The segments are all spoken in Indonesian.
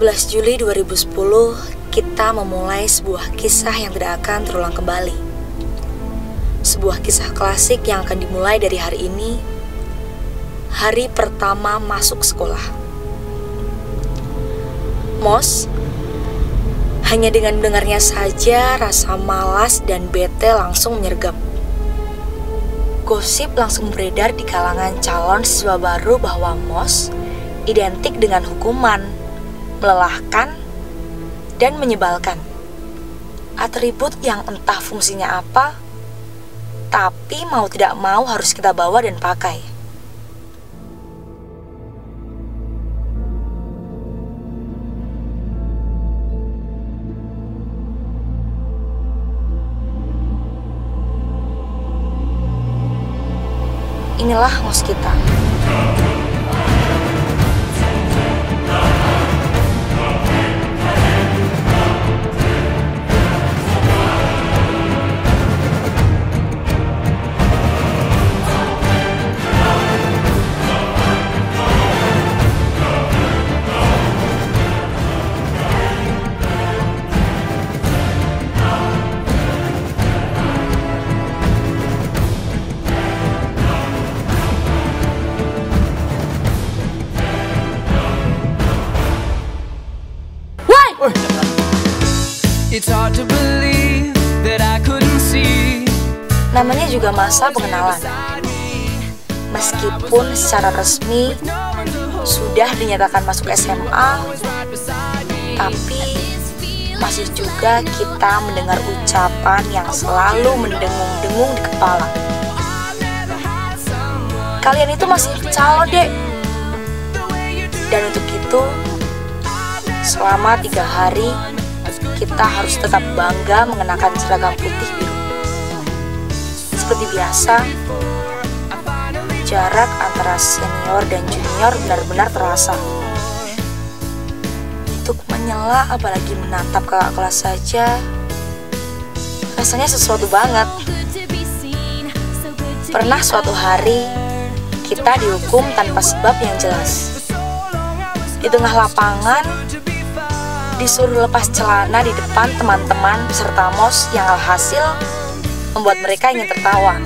11 Juli 2010, kita memulai sebuah kisah yang tidak akan terulang kembali. Sebuah kisah klasik yang akan dimulai dari hari ini, hari pertama masuk sekolah. Mos, hanya dengan mendengarnya saja rasa malas dan bete langsung menyergap. Gosip langsung beredar di kalangan calon siswa baru bahwa mos identik dengan hukuman, melelahkan, dan menyebalkan. Atribut yang entah fungsinya apa, tapi mau tidak mau harus kita bawa dan pakai. Inilah mos kita. It's hard to believe that I couldn't see. Namanya juga masa pengenalan. Meskipun secara resmi sudah dinyatakan masuk SMA, tapi masih juga kita mendengar ucapan yang selalu mendengung-dengung di kepala. Kalian itu masih calon, Dek. Dan untuk itu, selama 3 hari kita harus tetap bangga mengenakan seragam putih biru. Seperti biasa, jarak antara senior dan junior benar-benar terasa. Untuk menyela apalagi menatap kakak kelas saja, rasanya sesuatu banget. Pernah suatu hari, kita dihukum tanpa sebab yang jelas. Di tengah lapangan, disuruh lepas celana di depan teman-teman peserta mos yang alhasil membuat mereka ingin tertawa.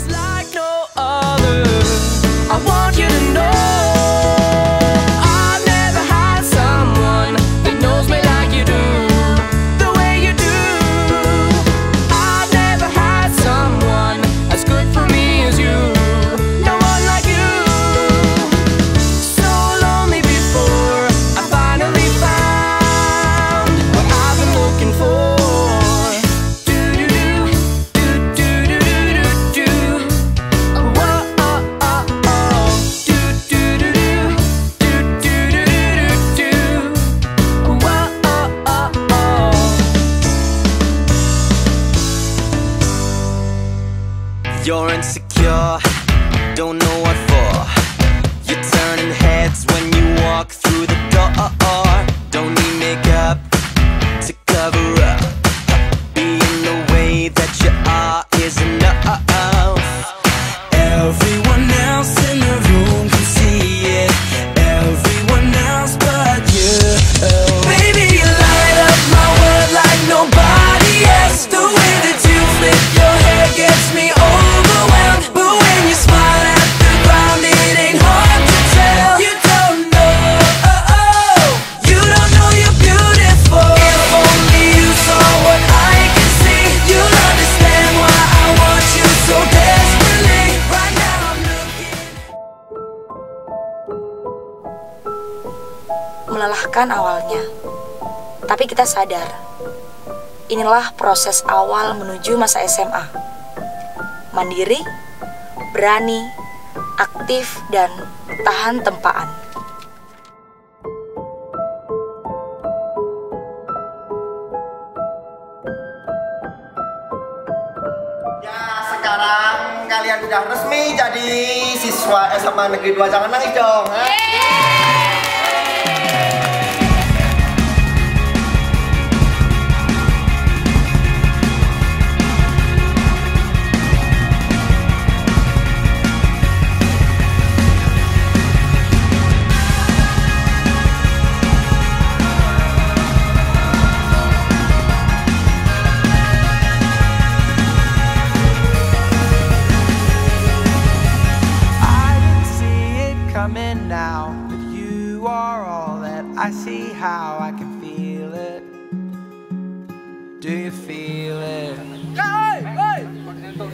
You're insecure, don't know what for. You're turning heads when you walk through the door. Don't need makeup to cover up. Being the way that you are is enough. Everyone else in the room can see it. Everyone else but you. Baby, you light up my world like nobody else. The way that you flip your hair gets me overwhelmed. But when you smile at the ground, it ain't hard to tell. You don't know, you don't know you're beautiful. If only you saw what I can see, you'll understand why I want you so desperately. Right now I'm looking. Melelahkan awalnya, tapi kita sadar, inilah proses awal menuju masa SMA. Mandiri, berani, aktif, dan tahan tempaan. Ya, sekarang kalian sudah resmi jadi siswa SMA Negeri 2. Jangan nangis dong.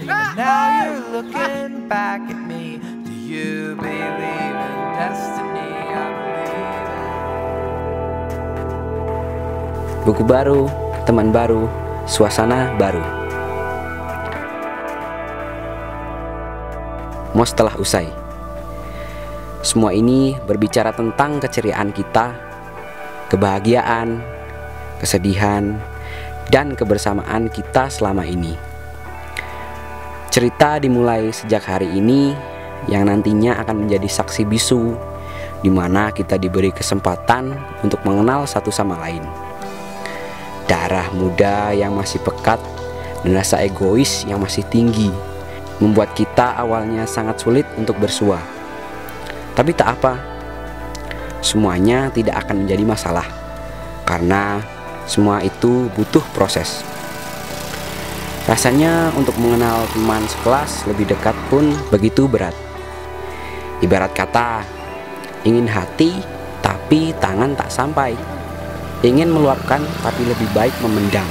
And now you're looking back at me. Do you believe in destiny? I believe in... Buku baru, teman baru, suasana baru. MOS telah usai. Semua ini berbicara tentang keceriaan kita, kebahagiaan, kesedihan, dan kebersamaan kita selama ini. Cerita dimulai sejak hari ini yang nantinya akan menjadi saksi bisu, di mana kita diberi kesempatan untuk mengenal satu sama lain. Darah muda yang masih pekat dan rasa egois yang masih tinggi membuat kita awalnya sangat sulit untuk bersua. Tapi tak apa, semuanya tidak akan menjadi masalah, karena semua itu butuh proses. Rasanya untuk mengenal teman sekelas lebih dekat pun begitu berat. Ibarat kata, ingin hati tapi tangan tak sampai. Ingin meluapkan tapi lebih baik memendam.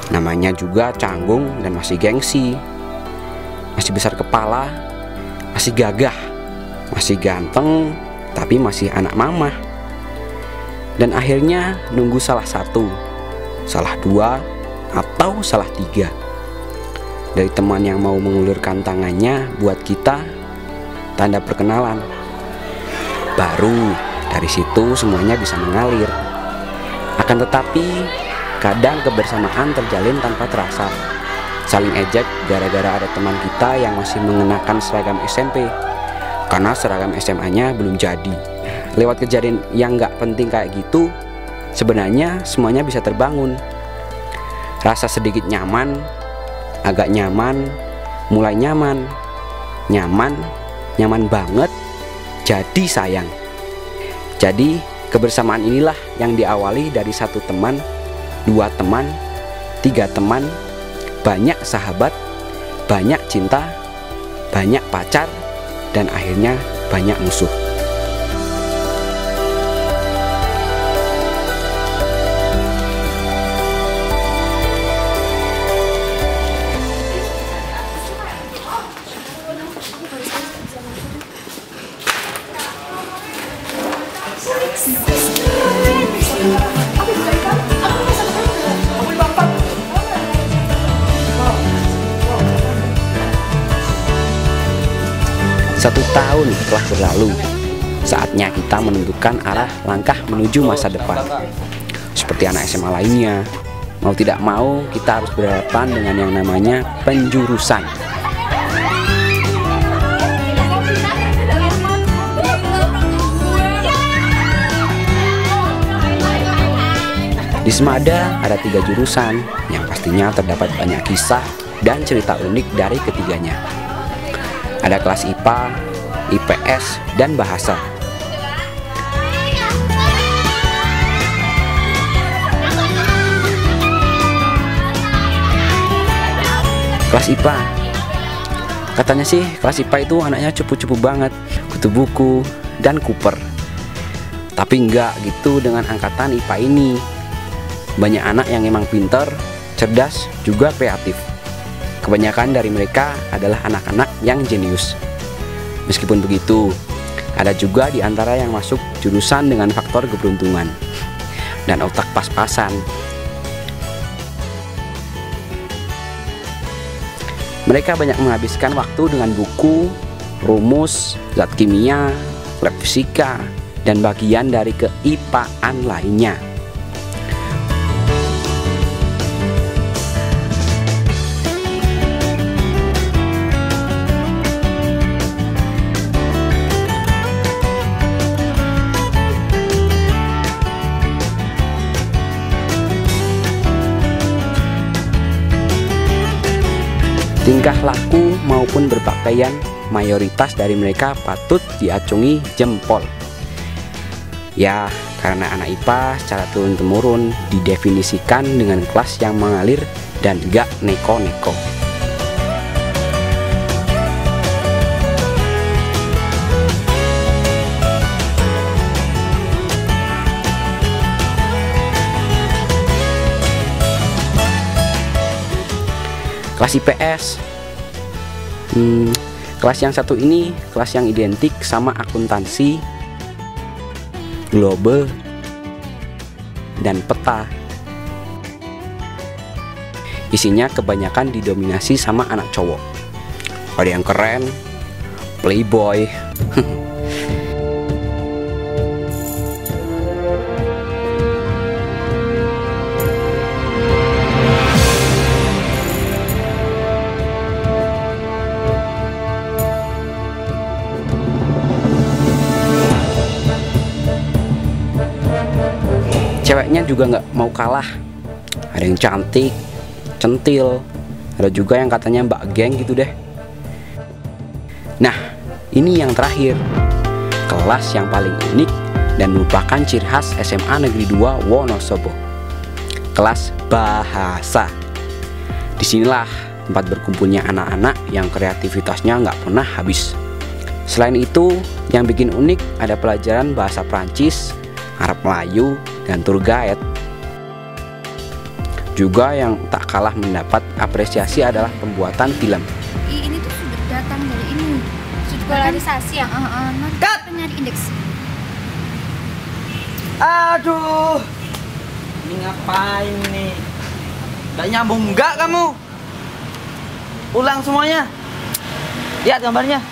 Namanya juga canggung dan masih gengsi. Masih besar kepala, masih gagah, masih ganteng, tapi masih anak mama. Dan akhirnya nunggu salah satu, salah dua, atau salah tiga dari teman yang mau mengulurkan tangannya buat kita, tanda perkenalan. Baru dari situ semuanya bisa mengalir. Akan tetapi kadang kebersamaan terjalin tanpa terasa. Saling ejek gara-gara ada teman kita yang masih mengenakan seragam SMP karena seragam SMA-nya belum jadi. Lewat kejadian yang gak penting kayak gitu, sebenarnya semuanya bisa terbangun. Rasa sedikit nyaman, agak nyaman, mulai nyaman, nyaman banget, jadi sayang. Jadi kebersamaan inilah yang diawali dari satu teman, dua teman, tiga teman, banyak sahabat, banyak cinta, banyak pacar, dan akhirnya banyak musuh. Satu tahun telah berlalu. Saatnya kita menentukan arah langkah menuju masa depan. Seperti anak SMA lainnya, mau tidak mau kita harus berhadapan dengan yang namanya penjurusan. Di Semada ada 3 jurusan yang pastinya terdapat banyak kisah dan cerita unik dari ketiganya. Ada kelas IPA, IPS, dan bahasa. Kelas IPA, katanya sih kelas IPA itu anaknya cupu-cupu banget, kutu buku, dan kuper. Tapi enggak gitu dengan angkatan IPA ini. Banyak anak yang emang pinter, cerdas, juga kreatif. Kebanyakan dari mereka adalah anak-anak yang jenius. Meskipun begitu, ada juga di antara yang masuk jurusan dengan faktor keberuntungan dan otak pas-pasan. Mereka banyak menghabiskan waktu dengan buku, rumus, zat kimia, lab fisika, dan bagian dari keipaan lainnya. Tingkah laku maupun berpakaian mayoritas dari mereka patut diacungi jempol. Ya, karena anak IPA secara turun-temurun didefinisikan dengan kelas yang mengalir dan gak neko-neko. Kelas IPS Kelas yang satu ini kelas yang identik sama akuntansi, globe, dan peta. Isinya kebanyakan didominasi sama anak cowok. Ada yang keren, playboy. Ceweknya juga nggak mau kalah. Ada yang cantik, centil, ada juga yang katanya mbak geng gitu deh. Nah, ini yang terakhir, kelas yang paling unik dan merupakan ciri khas SMA Negeri 2 Wonosobo. Kelas bahasa. Disinilah tempat berkumpulnya anak-anak yang kreativitasnya nggak pernah habis. Selain itu, yang bikin unik ada pelajaran bahasa Prancis, Arab Melayu, dan tour guide. Juga yang tak kalah mendapat apresiasi adalah pembuatan film. Ini tuh sudah datang dari ini. Sudut polarisasi ya? Penyari indeks. Aduh, ini ngapain nih? Gak nyambung nggak kamu? Ulang semuanya. Lihat gambarnya.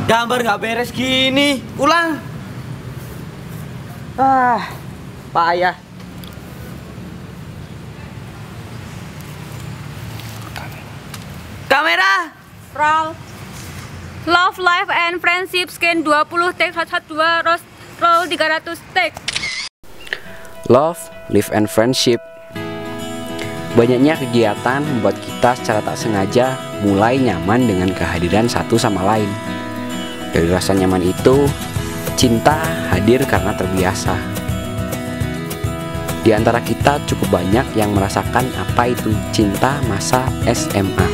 Gambar nggak beres gini. Ulang. Payah. Kamera. Roll. Love, life, and friendship scan 20 take 112 roll 300 take. Love, life, and friendship. Banyaknya kegiatan membuat kita secara tak sengaja mulai nyaman dengan kehadiran satu sama lain. Dari rasa nyaman itu, cinta hadir karena terbiasa. Di antara kita cukup banyak yang merasakan apa itu cinta masa SMA.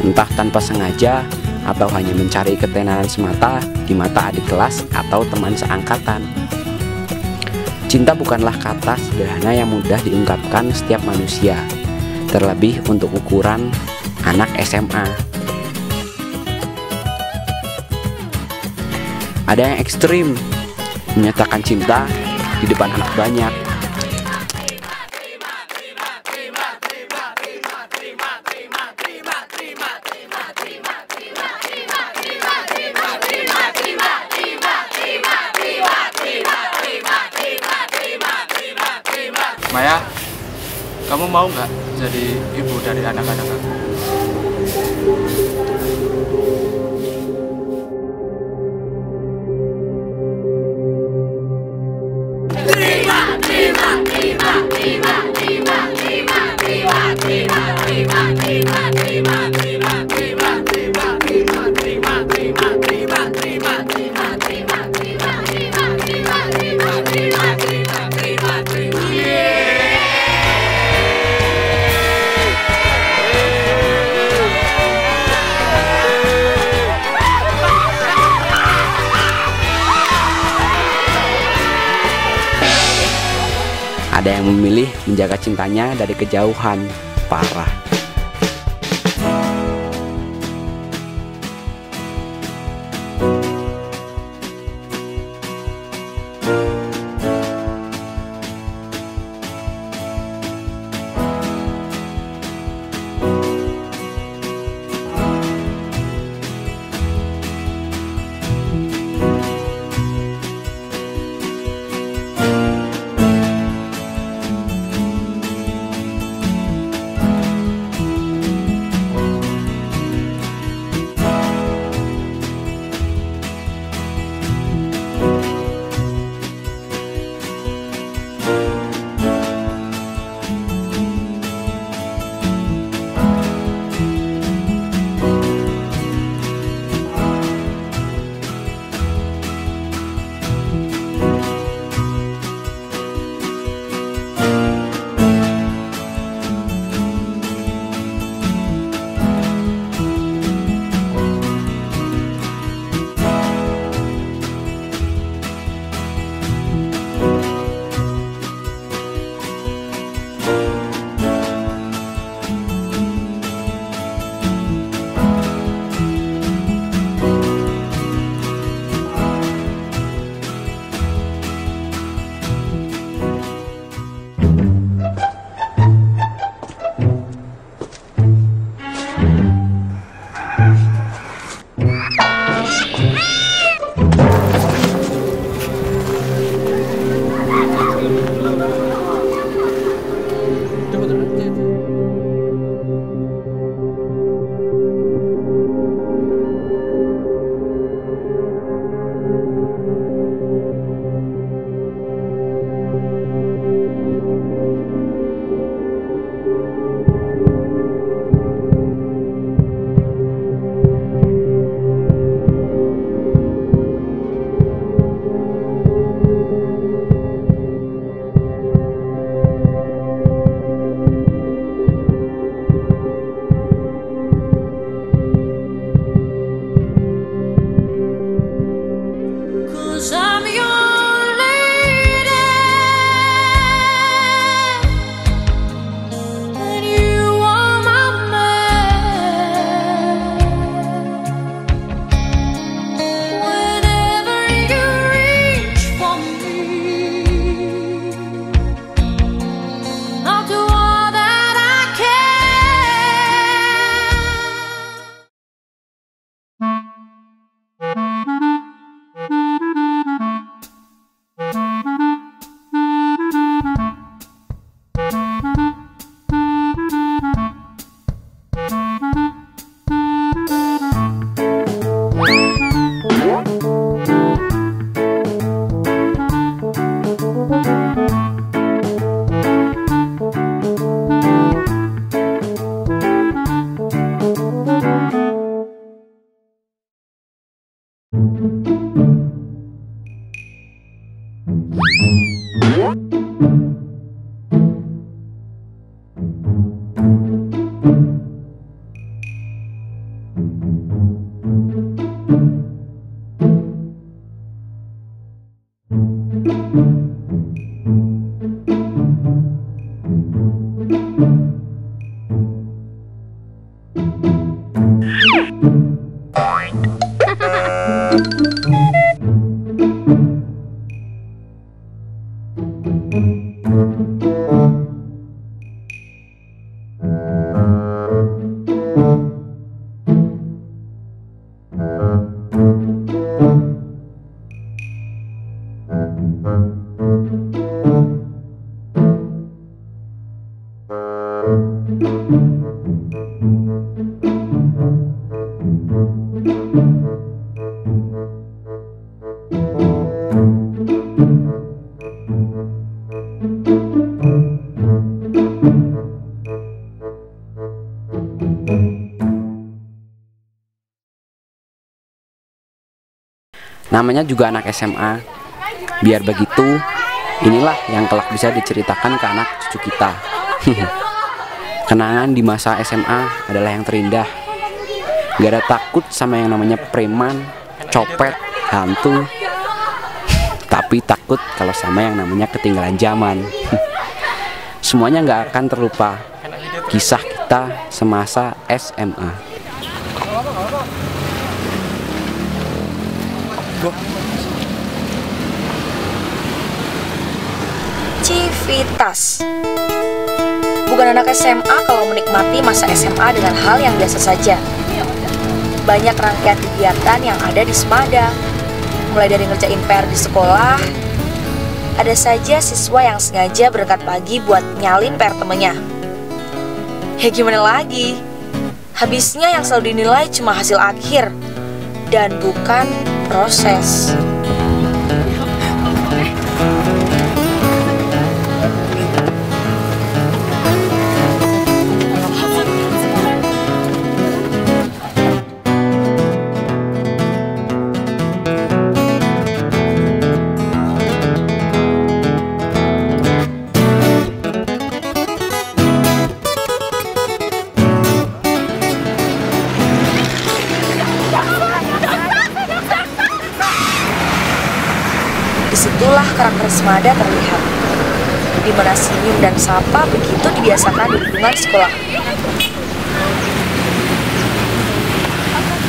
Entah tanpa sengaja atau hanya mencari ketenaran semata di mata adik kelas atau teman seangkatan. Cinta bukanlah kata sederhana yang mudah diungkapkan setiap manusia, terlebih untuk ukuran anak SMA. Ada yang ekstrim, menyatakan cinta di depan anak banyak. Maya, kamu mau nggak jadi ibu dari anak-anak aku? Ada yang memilih menjaga cintanya dari kejauhan. Parah. Namanya juga anak SMA. Biar begitu, inilah yang kelak bisa diceritakan ke anak cucu kita. Kenangan di masa SMA adalah yang terindah. Gak ada takut sama yang namanya preman, copet, hantu. Tapi takut kalau sama yang namanya ketinggalan zaman. Semuanya gak akan terlupa. Kisah kita semasa SMA. Civitas. Bukan anak SMA kalau menikmati masa SMA dengan hal yang biasa saja. Banyak rangkaian kegiatan yang ada di Semada. Mulai dari ngerjain PR di sekolah, ada saja siswa yang sengaja berangkat pagi buat nyalin PR temennya. Ya gimana lagi? Habisnya yang selalu dinilai cuma hasil akhir dan bukan proses. Disitulah karakter Semada terlihat, di mana senyum dan sapa begitu dibiasakan di lingkungan sekolah.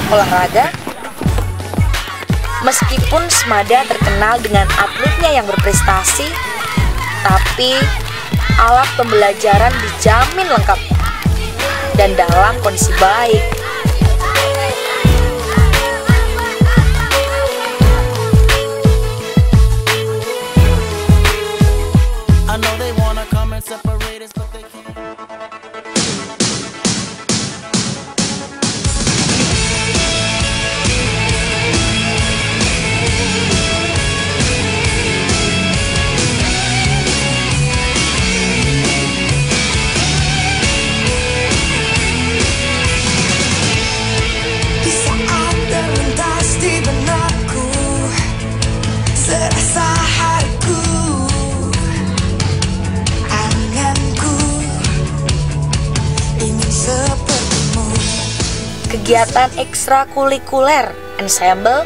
Olahraga. Meskipun Semada terkenal dengan atletnya yang berprestasi, tapi alat pembelajaran dijamin lengkap dan dalam kondisi baik. Kegiatan ekstrakurikuler ensemble,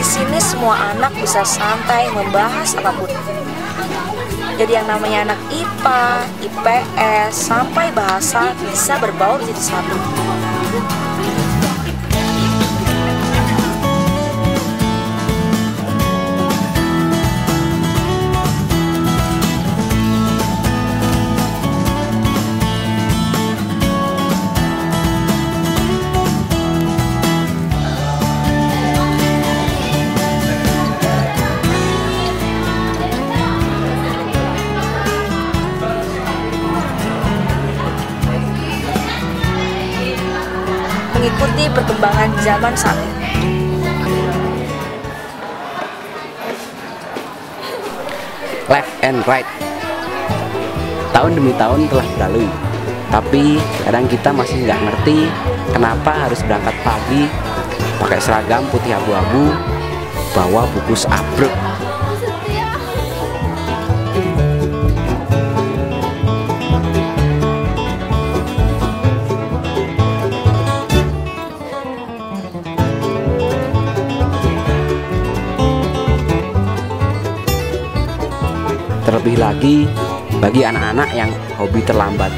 sini semua anak bisa santai membahas apapun. Jadi yang namanya anak IPA, IPS, sampai bahasa bisa berbaur jadi satu. mengikuti perkembangan zaman saat ini. Left and right. Tahun demi tahun telah berlalu, tapi kadang kita masih nggak ngerti kenapa harus berangkat pagi, pakai seragam putih abu-abu, bawa buku seabrek. Terlebih lagi bagi anak-anak yang hobi terlambat.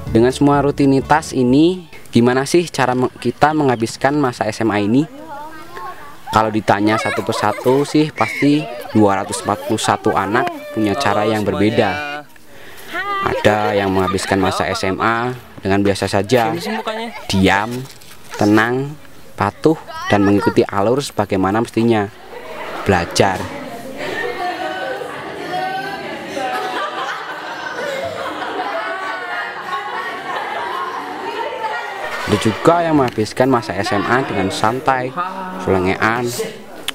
Dengan semua rutinitas ini, gimana sih cara kita menghabiskan masa SMA ini? Kalau ditanya satu persatu sih pasti 241 anak punya cara yang berbeda. Ada yang menghabiskan masa SMA dengan biasa saja, diam, tenang, patuh, dan mengikuti alur sebagaimana mestinya. Belajar. Ada juga yang menghabiskan masa SMA dengan santai, selengean,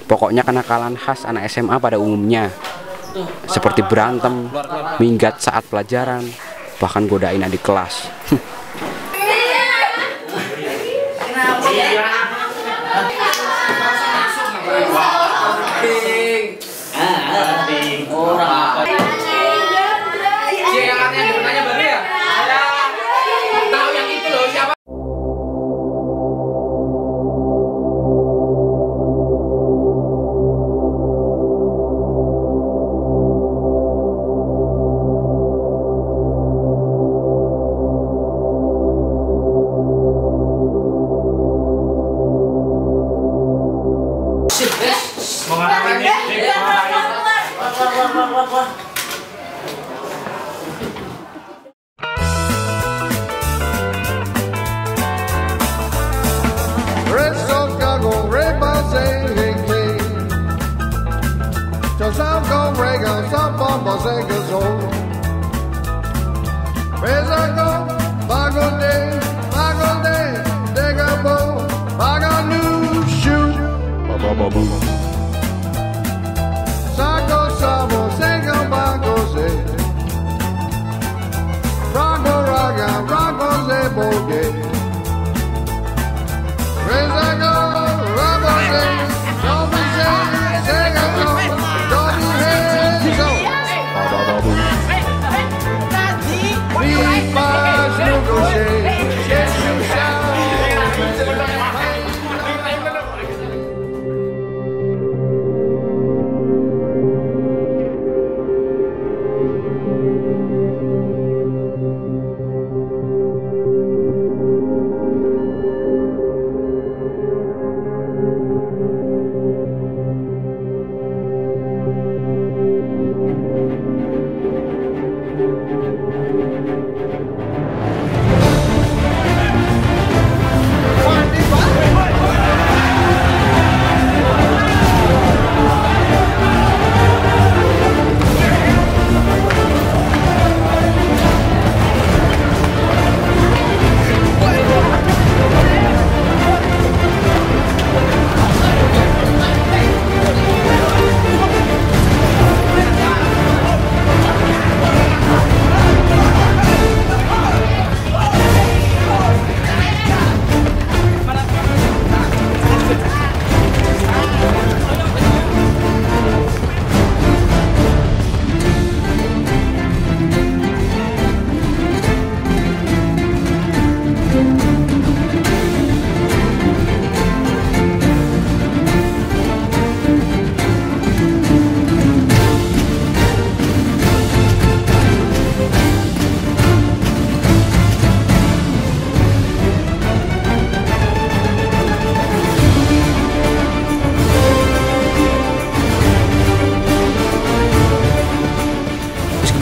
pokoknya kenakalan khas anak SMA pada umumnya, seperti berantem, minggat saat pelajaran, bahkan godain adik kelas.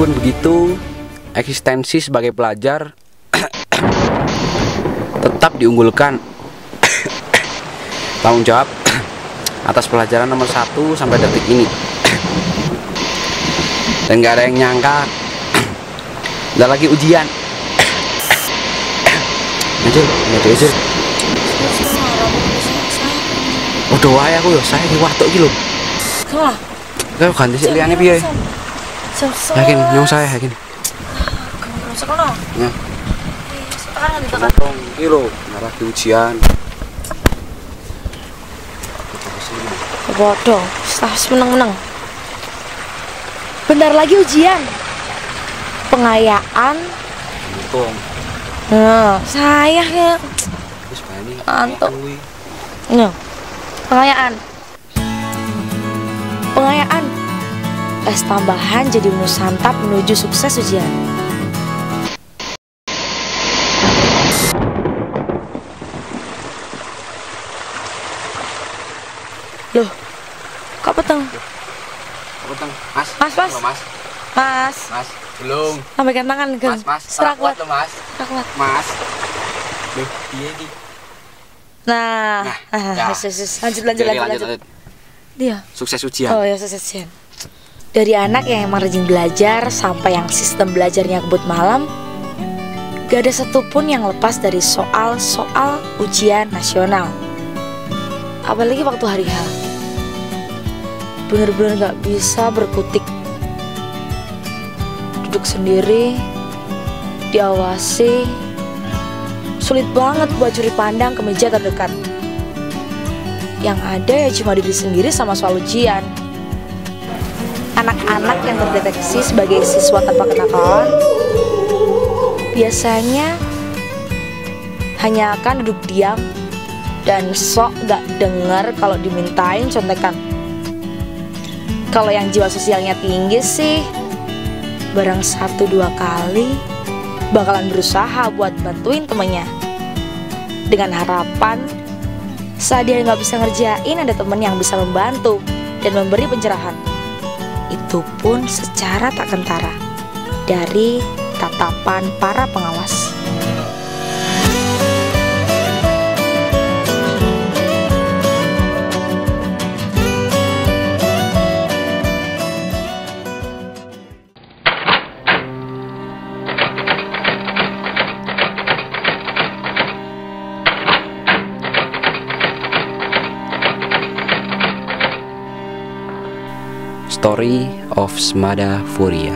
Meskipun begitu, eksistensi sebagai pelajar tetap diunggulkan. Tanggung jawab atas pelajaran nomor 1 sampai detik ini. Dan gak ada yang nyangka udah lagi ujian. Anjir, anjir. Udah wae aku yo, saya diwatok iki lho. Salah. Kau ganti sik liyane piye? Yakin, nyong saya yakin. Kamu sekolah. Ya. Sekarang ditekan. Potong iki lho, lagi ujian. Bodoh, harus menang-menang. Bentar lagi ujian. Pengayaan. Untung. Nah, saya ya. Wis bani. Antuk. Nah, pengayaan. Pengayaan. Tes tambahan jadi menu santap menuju sukses ujian. Loh, kok peteng? Potong. Mas. Mas, mas. Belum, Mas. Mas, Mas, belum. lambaikan tangan, Geng. Mas. Serak kuat. Loh, Mas. Serak kuat. Mas. Loh, piye iki? Nah, ya. lanjut. Dia. Sukses ujian. Oh ya, sukses ujian. Dari anak yang emang rajin belajar sampai yang sistem belajarnya kebut malam, gak ada satupun yang lepas dari soal-soal ujian nasional. Apalagi waktu hari H. Bener-bener gak bisa berkutik. Duduk sendiri, diawasi. Sulit banget buat curi pandang ke meja terdekat. Yang ada ya cuma diri sendiri sama soal ujian. Anak-anak yang terdeteksi sebagai siswa tanpa kenakalan biasanya hanya akan duduk diam dan sok gak denger kalau dimintain contekan. Kalau yang jiwa sosialnya tinggi sih barang 1-2 kali bakalan berusaha buat bantuin temennya, dengan harapan saat dia nggak bisa ngerjain ada temen yang bisa membantu dan memberi pencerahan. Itu pun secara tak kentara dari tatapan para pengawas. Story of Smada Furia.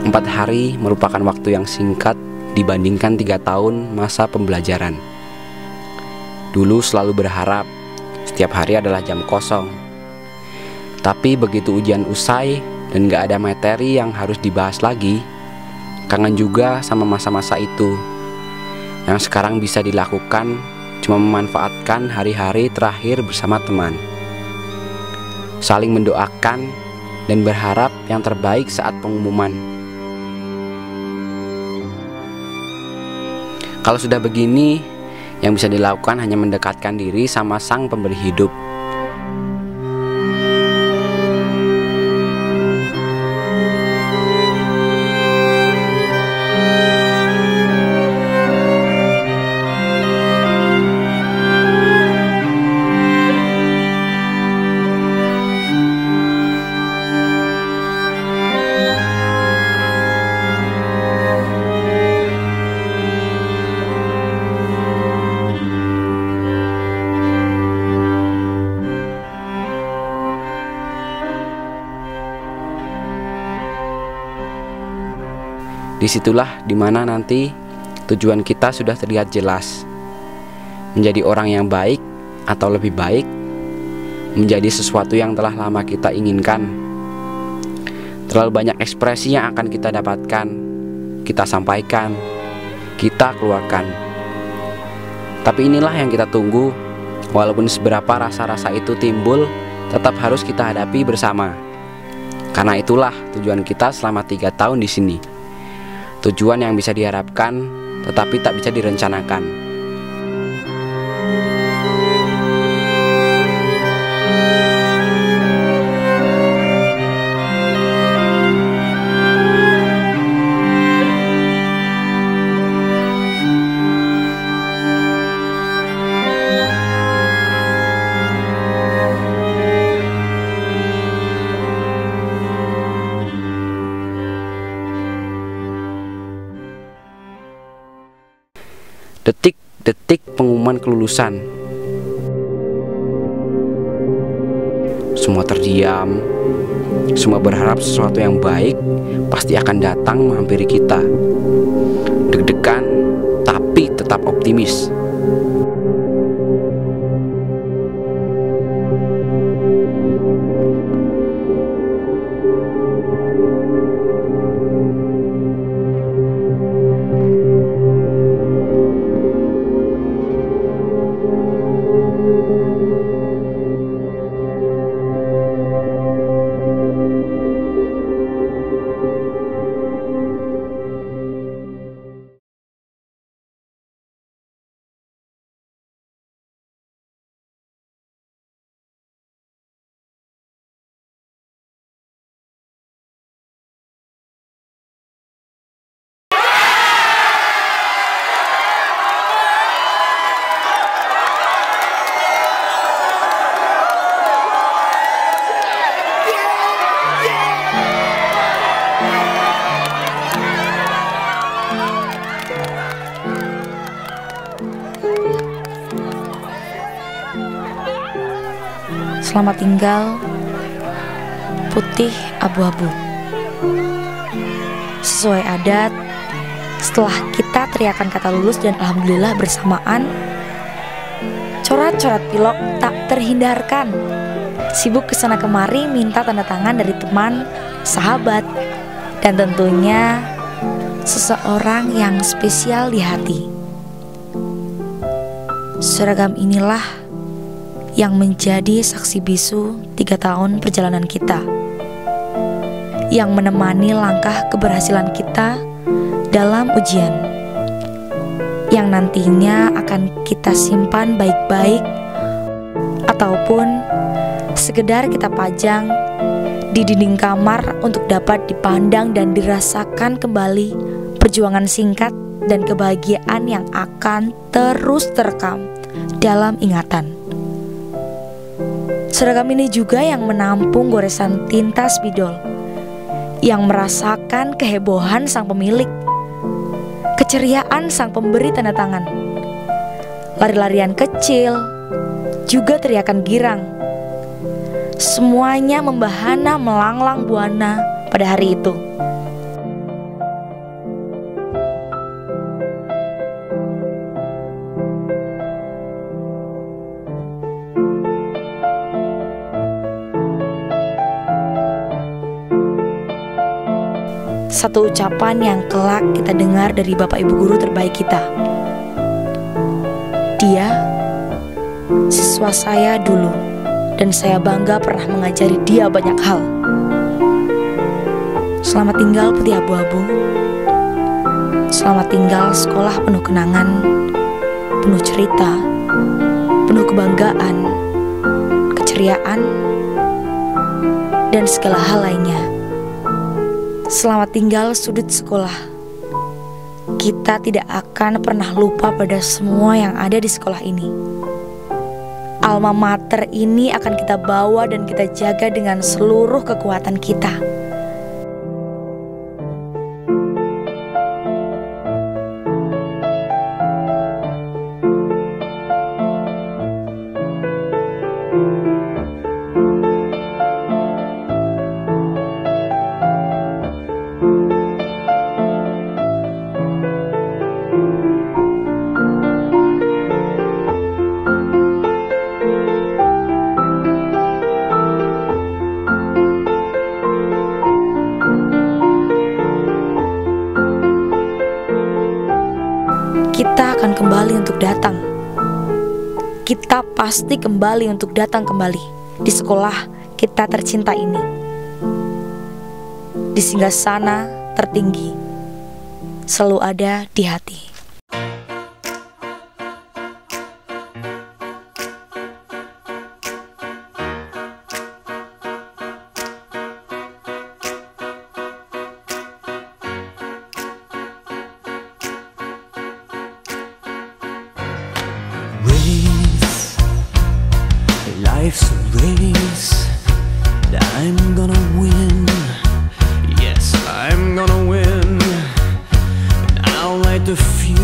Empat hari merupakan waktu yang singkat dibandingkan 3 tahun masa pembelajaran. Dulu selalu berharap setiap hari adalah jam kosong. Tapi begitu ujian usai dan gak ada materi yang harus dibahas lagi, kangen juga sama masa-masa itu. Yang sekarang bisa dilakukan cuma memanfaatkan hari-hari terakhir bersama teman, saling mendoakan dan berharap yang terbaik saat pengumuman. Kalau sudah begini, yang bisa dilakukan hanya mendekatkan diri sama Sang Pemberi Hidup. Disitulah dimana nanti tujuan kita sudah terlihat jelas. Menjadi orang yang baik atau lebih baik, menjadi sesuatu yang telah lama kita inginkan. Terlalu banyak ekspresi yang akan kita dapatkan, kita sampaikan, kita keluarkan. Tapi inilah yang kita tunggu. Walaupun seberapa rasa-rasa itu timbul, tetap harus kita hadapi bersama. Karena itulah tujuan kita selama 3 tahun di sini. Tujuan yang bisa diharapkan tetapi tak bisa direncanakan. Detik-detik pengumuman kelulusan. Semua terdiam. Semua berharap sesuatu yang baik pasti akan datang menghampiri kita. Deg-degan, tapi tetap optimis. Selamat tinggal, putih abu-abu. Sesuai adat, setelah kita teriakan kata lulus dan alhamdulillah bersamaan, coret-coret pilok tak terhindarkan. Sibuk kesana kemari minta tanda tangan dari teman, sahabat, dan tentunya seseorang yang spesial di hati. Seragam inilah yang menjadi saksi bisu 3 tahun perjalanan kita, yang menemani langkah keberhasilan kita dalam ujian, yang nantinya akan kita simpan baik-baik ataupun sekedar kita pajang di dinding kamar untuk dapat dipandang dan dirasakan kembali perjuangan singkat dan kebahagiaan yang akan terus terekam dalam ingatan. Seragam ini juga yang menampung goresan tinta spidol, yang merasakan kehebohan sang pemilik, keceriaan sang pemberi tanda tangan, lari-larian kecil, juga teriakan girang. Semuanya membahana melanglang buana pada hari itu. Satu ucapan yang kelak kita dengar dari Bapak Ibu Guru terbaik kita. Dia siswa saya dulu, dan saya bangga pernah mengajari dia banyak hal. Selamat tinggal putih abu-abu. Selamat tinggal sekolah penuh kenangan, penuh cerita, penuh kebanggaan, keceriaan, dan segala hal lainnya. Selamat tinggal sudut sekolah. Kita tidak akan pernah lupa pada semua yang ada di sekolah ini. Alma mater ini akan kita bawa dan kita jaga dengan seluruh kekuatan kita. Kita akan kembali untuk datang. Kita pasti kembali untuk datang kembali di sekolah kita tercinta ini. di singgasana tertinggi, selalu ada di hati. Life's a race, I'm gonna win. Yes, I'm gonna win. And I'll light the fuse.